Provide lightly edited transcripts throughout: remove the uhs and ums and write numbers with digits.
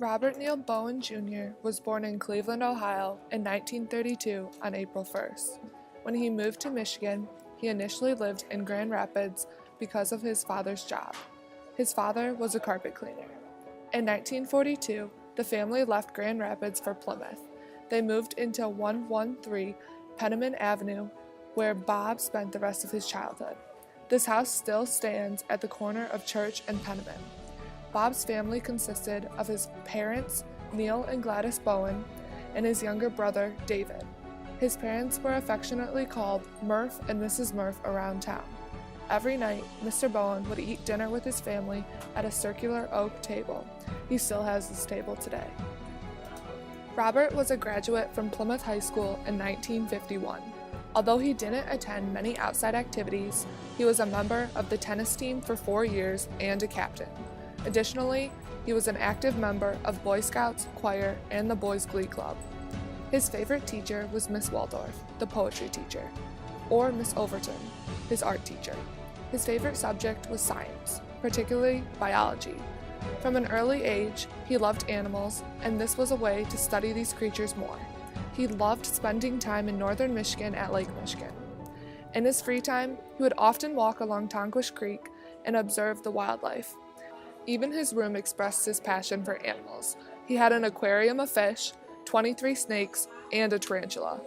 Robert Neal Bowen Jr. was born in Cleveland, Ohio in 1932 on April 1st. When he moved to Michigan, he initially lived in Grand Rapids because of his father's job. His father was a carpet cleaner. In 1942, the family left Grand Rapids for Plymouth. They moved into 113 Penniman Avenue, where Bob spent the rest of his childhood. This house still stands at the corner of Church and Penniman. Bob's family consisted of his parents, Neil and Gladys Bowen, and his younger brother, David. His parents were affectionately called Murph and Mrs. Murph around town. Every night, Mr. Bowen would eat dinner with his family at a circular oak table. He still has this table today. Robert was a graduate from Plymouth High School in 1951. Although he didn't attend many outside activities, he was a member of the tennis team for 4 years and a captain. Additionally, he was an active member of Boy Scouts, choir, and the Boys' Glee Club. His favorite teacher was Miss Waldorf, the poetry teacher, or Miss Overton, his art teacher. His favorite subject was science, particularly biology. From an early age, he loved animals, and this was a way to study these creatures more. He loved spending time in northern Michigan at Lake Michigan. In his free time, he would often walk along Tonquish Creek and observe the wildlife. Even his room expressed his passion for animals. He had an aquarium of fish, 23 snakes, and a tarantula.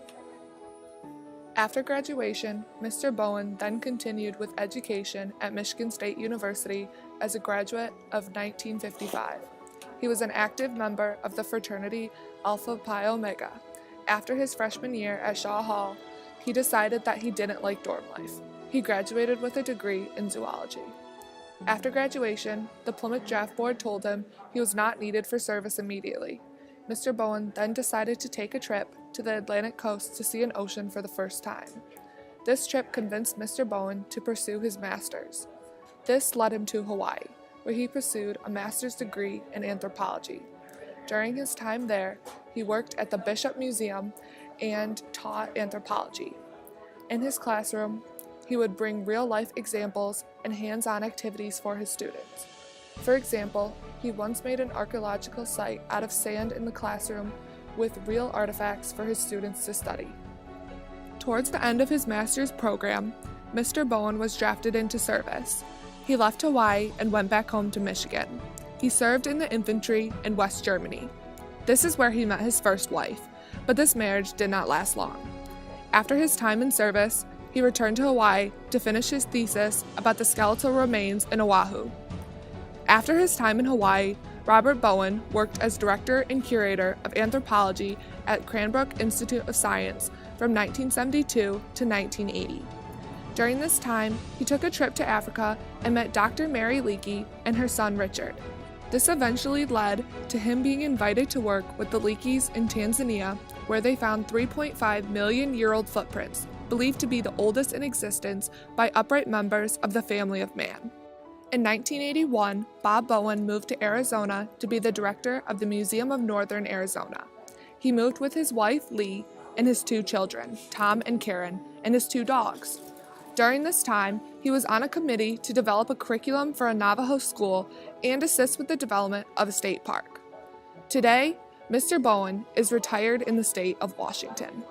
After graduation, Mr. Bowen then continued with education at Michigan State University as a graduate of 1955. He was an active member of the fraternity Alpha Pi Omega. After his freshman year at Shaw Hall, he decided that he didn't like dorm life. He graduated with a degree in zoology. After graduation, the Plymouth Draft Board told him he was not needed for service immediately. Mr. Bowen then decided to take a trip to the Atlantic coast to see an ocean for the first time. This trip convinced Mr. Bowen to pursue his master's. This led him to Hawaii, where he pursued a master's degree in anthropology. During his time there, he worked at the Bishop Museum and taught anthropology. In his classroom, he would bring real-life examples and hands-on activities for his students. For example, he once made an archaeological site out of sand in the classroom with real artifacts for his students to study. Towards the end of his master's program, Mr. Bowen was drafted into service. He left Hawaii and went back home to Michigan. He served in the infantry in West Germany. This is where he met his first wife, but this marriage did not last long. After his time in service, he returned to Hawaii to finish his thesis about the skeletal remains in Oahu. After his time in Hawaii, Robert Bowen worked as director and curator of anthropology at Cranbrook Institute of Science from 1972 to 1980. During this time, he took a trip to Africa and met Dr. Mary Leakey and her son Richard. This eventually led to him being invited to work with the Leakeys in Tanzania, where they found 3.5 million-year-old footprints, believed to be the oldest in existence by upright members of the family of man. In 1981, Bob Bowen moved to Arizona to be the director of the Museum of Northern Arizona. He moved with his wife, Lee, and his 2 children, Tom and Karen, and his 2 dogs. During this time, he was on a committee to develop a curriculum for a Navajo school and assist with the development of a state park. Today, Mr. Bowen is retired in the state of Washington.